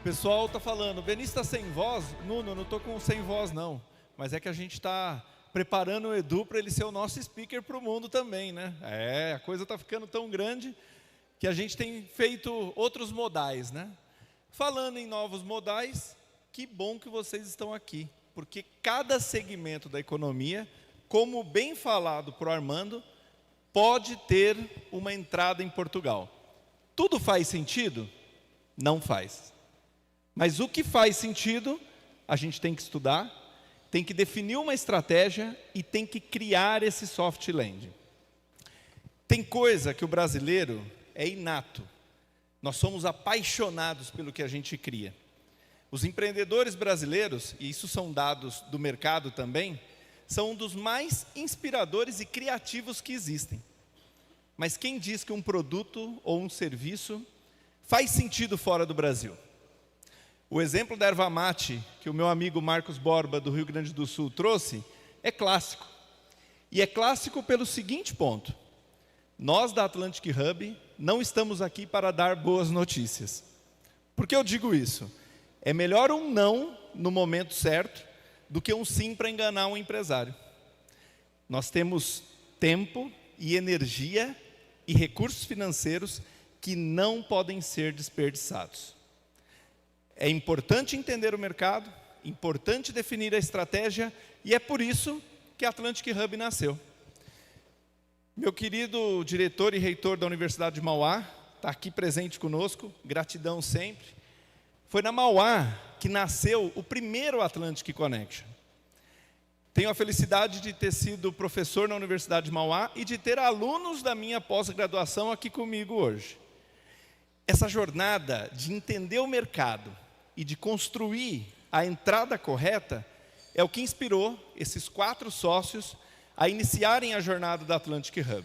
pessoal está falando, o Benício está sem voz? Nuno, não estou com sem voz não, mas é que a gente está preparando o Edu para ele ser o nosso speaker para o mundo também, né? A coisa está ficando tão grande que a gente tem feito outros modais, né? Falando em novos modais, que bom que vocês estão aqui, porque cada segmento da economia, como bem falado por Armando, pode ter uma entrada em Portugal. Tudo faz sentido? Não faz. Mas o que faz sentido, a gente tem que estudar, tem que definir uma estratégia e tem que criar esse soft landing. Tem coisa que o brasileiro é inato. Nós somos apaixonados pelo que a gente cria. Os empreendedores brasileiros, e isso são dados do mercado também, são um dos mais inspiradores e criativos que existem. Mas quem diz que um produto ou um serviço faz sentido fora do Brasil? O exemplo da erva mate, que o meu amigo Marcos Borba, do Rio Grande do Sul, trouxe, é clássico. E é clássico pelo seguinte ponto: nós da Atlantic Hub não estamos aqui para dar boas notícias. Por que eu digo isso? É melhor um não no momento certo do que um sim para enganar um empresário. Nós temos tempo e energia e recursos financeiros que não podem ser desperdiçados. É importante entender o mercado, importante definir a estratégia, e é por isso que a Atlantic Hub nasceu. Meu querido diretor e reitor da Universidade de Mauá está aqui presente conosco, gratidão sempre. Foi na Mauá que nasceu o primeiro Atlantic Connection. Tenho a felicidade de ter sido professor na Universidade de Mauá e de ter alunos da minha pós-graduação aqui comigo hoje. Essa jornada de entender o mercado e de construir a entrada correta é o que inspirou esses 4 sócios a iniciarem a jornada da Atlantic Hub.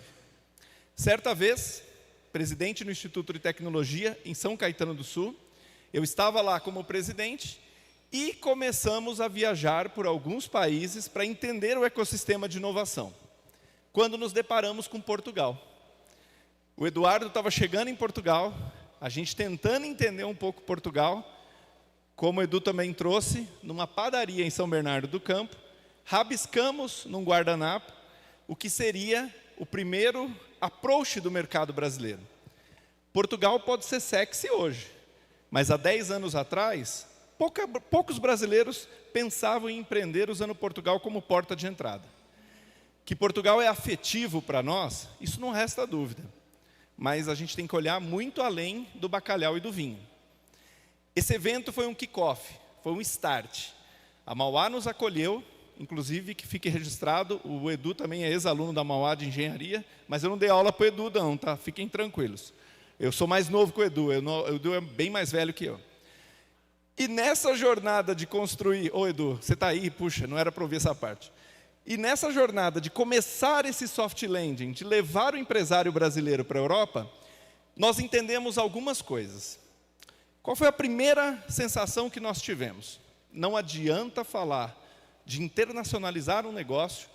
Certa vez, presidente no Instituto de Tecnologia em São Caetano do Sul, eu estava lá como presidente e começamos a viajar por alguns países para entender o ecossistema de inovação, quando nos deparamos com Portugal. O Eduardo estava chegando em Portugal, a gente tentando entender um pouco Portugal, como o Edu também trouxe, numa padaria em São Bernardo do Campo, rabiscamos num guardanapo o que seria o primeiro approach do mercado brasileiro. Portugal pode ser sexy hoje, mas há 10 anos atrás, poucos brasileiros pensavam em empreender usando Portugal como porta de entrada. Que Portugal é afetivo para nós, isso não resta dúvida. Mas a gente tem que olhar muito além do bacalhau e do vinho. Esse evento foi um kick-off, foi um start. A Mauá nos acolheu, inclusive que fique registrado, o Edu também é ex-aluno da Mauá de Engenharia, mas eu não dei aula para o Edu não, tá? Fiquem tranquilos. Eu sou mais novo que o Edu, o Edu é bem mais velho que eu. E nessa jornada de construir... Ô Edu, você está aí? Puxa, não era para ouvir essa parte. E nessa jornada de começar esse soft landing, de levar o empresário brasileiro para a Europa, nós entendemos algumas coisas. Qual foi a primeira sensação que nós tivemos? Não adianta falar de internacionalizar um negócio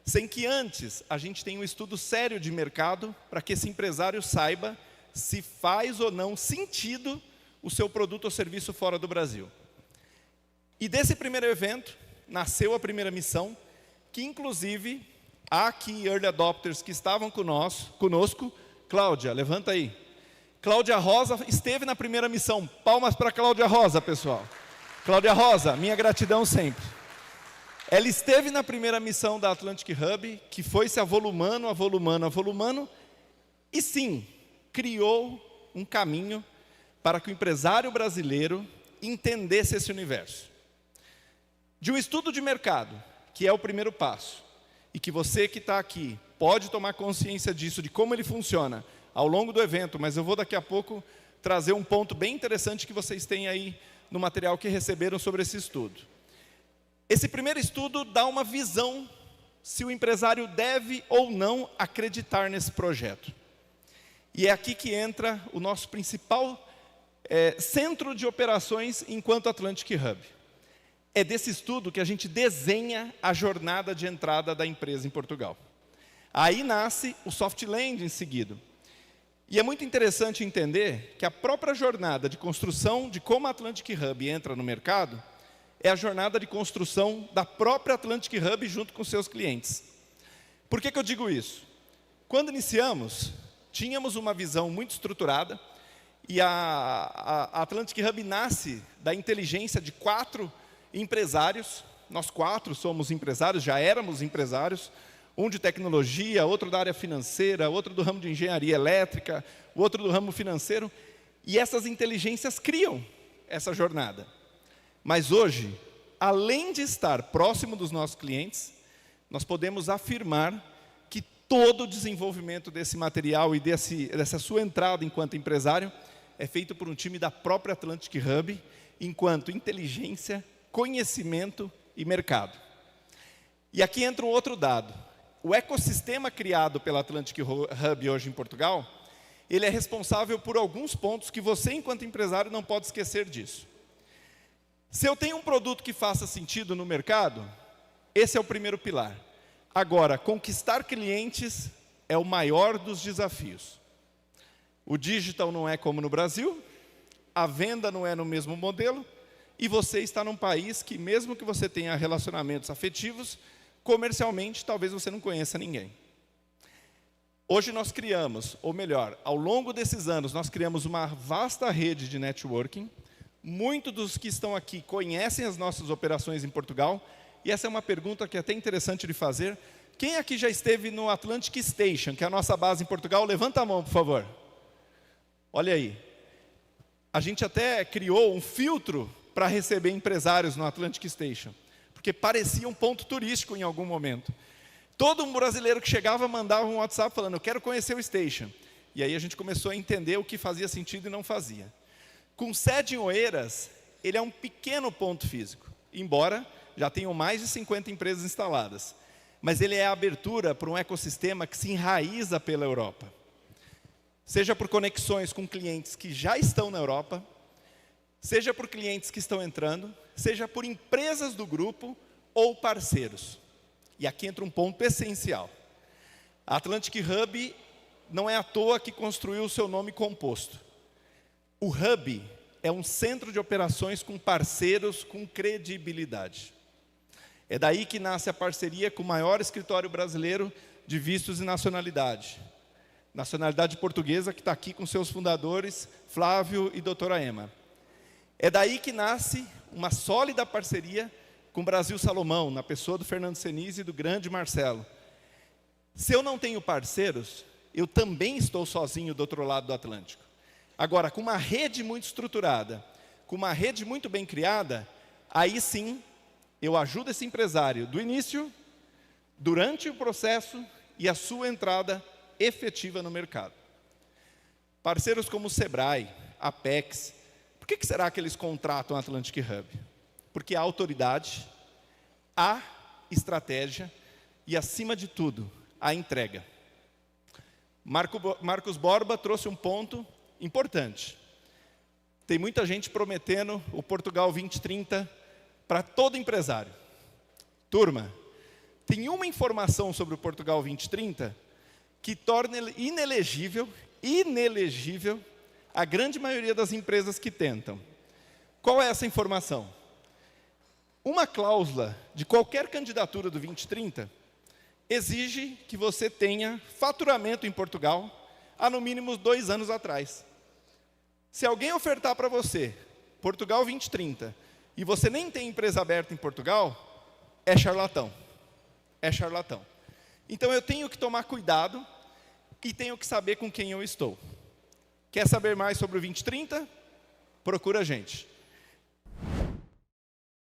sem que antes a gente tenha um estudo sério de mercado para que esse empresário saiba se faz ou não sentido o seu produto ou serviço fora do Brasil. E desse primeiro evento nasceu a primeira missão, que inclusive há aqui early adopters que estavam conosco. Cláudia, levanta aí. Cláudia Rosa esteve na primeira missão. Palmas para Cláudia Rosa, pessoal. Cláudia Rosa, minha gratidão sempre. Ela esteve na primeira missão da Atlantic Hub, que foi se avolumando, e sim, criou um caminho para que o empresário brasileiro entendesse esse universo. De um estudo de mercado, que é o primeiro passo, e que você que está aqui pode tomar consciência disso, de como ele funciona, ao longo do evento, mas eu vou daqui a pouco trazer um ponto bem interessante que vocês têm aí no material que receberam sobre esse estudo. Esse primeiro estudo dá uma visão se o empresário deve ou não acreditar nesse projeto. E é aqui que entra o nosso principal centro de operações enquanto Atlantic Hub. É desse estudo que a gente desenha a jornada de entrada da empresa em Portugal. Aí nasce o soft landing em seguida. E é muito interessante entender que a própria jornada de construção de como a Atlantic Hub entra no mercado é a jornada de construção da própria Atlantic Hub junto com seus clientes. Por que eu digo isso? Quando iniciamos, tínhamos uma visão muito estruturada e a Atlantic Hub nasce da inteligência de 4 empresários. Nós 4 somos empresários, já éramos empresários, um de tecnologia, outro da área financeira, outro do ramo de engenharia elétrica, o outro do ramo financeiro, e essas inteligências criam essa jornada. Mas hoje, além de estar próximo dos nossos clientes, nós podemos afirmar que todo o desenvolvimento desse material e dessa sua entrada enquanto empresário é feito por um time da própria Atlantic Hub, enquanto inteligência, conhecimento e mercado. E aqui entra um outro dado. O ecossistema criado pela Atlantic Hub hoje em Portugal, ele é responsável por alguns pontos que você, enquanto empresário, não pode esquecer disso. Se eu tenho um produto que faça sentido no mercado, esse é o primeiro pilar. Agora, conquistar clientes é o maior dos desafios. O digital não é como no Brasil, a venda não é no mesmo modelo, e você está num país que, mesmo que você tenha relacionamentos afetivos, comercialmente, talvez você não conheça ninguém. Hoje nós criamos, ou melhor, ao longo desses anos, nós criamos uma vasta rede de networking. Muitos dos que estão aqui conhecem as nossas operações em Portugal, e essa é uma pergunta que é até interessante de fazer. Quem aqui já esteve no Atlantic Station, que é a nossa base em Portugal? Levanta a mão, por favor. Olha aí. A gente até criou um filtro para receber empresários no Atlantic Station, porque parecia um ponto turístico em algum momento. Todo um brasileiro que chegava mandava um WhatsApp falando, eu quero conhecer o Station. E aí a gente começou a entender o que fazia sentido e não fazia. Com sede em Oeiras, ele é um pequeno ponto físico, embora já tenham mais de 50 empresas instaladas. Mas ele é a abertura para um ecossistema que se enraiza pela Europa. Seja por conexões com clientes que já estão na Europa, seja por clientes que estão entrando, seja por empresas do grupo ou parceiros. E aqui entra um ponto essencial. A Atlantic Hub não é à toa que construiu o seu nome composto. O Hub é um centro de operações com parceiros com credibilidade. É daí que nasce a parceria com o maior escritório brasileiro de vistos e nacionalidade. Nacionalidade portuguesa, que está aqui com seus fundadores, Flávio e doutora Emma. É daí que nasce uma sólida parceria com o Brasil Salomão, na pessoa do Fernando Senise e do grande Marcelo. Se eu não tenho parceiros, eu também estou sozinho do outro lado do Atlântico. Agora, com uma rede muito estruturada, com uma rede muito bem criada, aí sim, eu ajudo esse empresário do início, durante o processo e a sua entrada efetiva no mercado. Parceiros como o Sebrae, Apex, por que será que eles contratam a Atlantic Hub? Porque há autoridade, há estratégia e, acima de tudo, há entrega. Marcos Borba trouxe um ponto importante. Tem muita gente prometendo o Portugal 2030 para todo empresário. Turma, tem uma informação sobre o Portugal 2030 que torna inelegível a grande maioria das empresas que tentam. Qual é essa informação? Uma cláusula de qualquer candidatura do 2030 exige que você tenha faturamento em Portugal há no mínimo 2 anos atrás. Se alguém ofertar para você Portugal 2030 e você nem tem empresa aberta em Portugal, é charlatão. É charlatão. Então eu tenho que tomar cuidado e tenho que saber com quem eu estou. Quer saber mais sobre o 2030? Procura a gente.